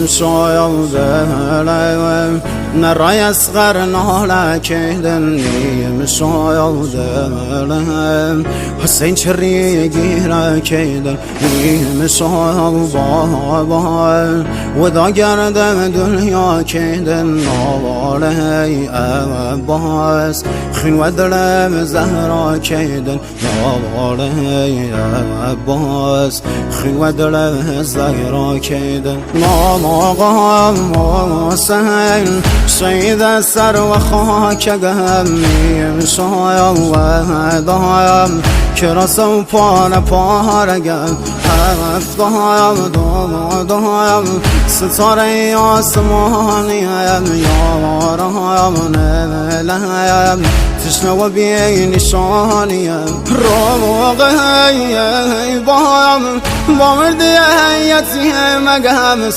شايودلم نرای اصغر ناله کیدن شايودلم حسین چری گیره کیدن شايودلم ودا گردم دنیا کیدن نواله عباس خین و دلم زهرا کیدن نواله عباس خین و دلم زهرا کیدن نام آقا حسین شهید سر و خاک گمیم شایم کراس و پارگم هفتایم دایم ستاره آسمانیم یارم نملیم تشنه و بی نشانیم روغی بایم با مردی یتیم گم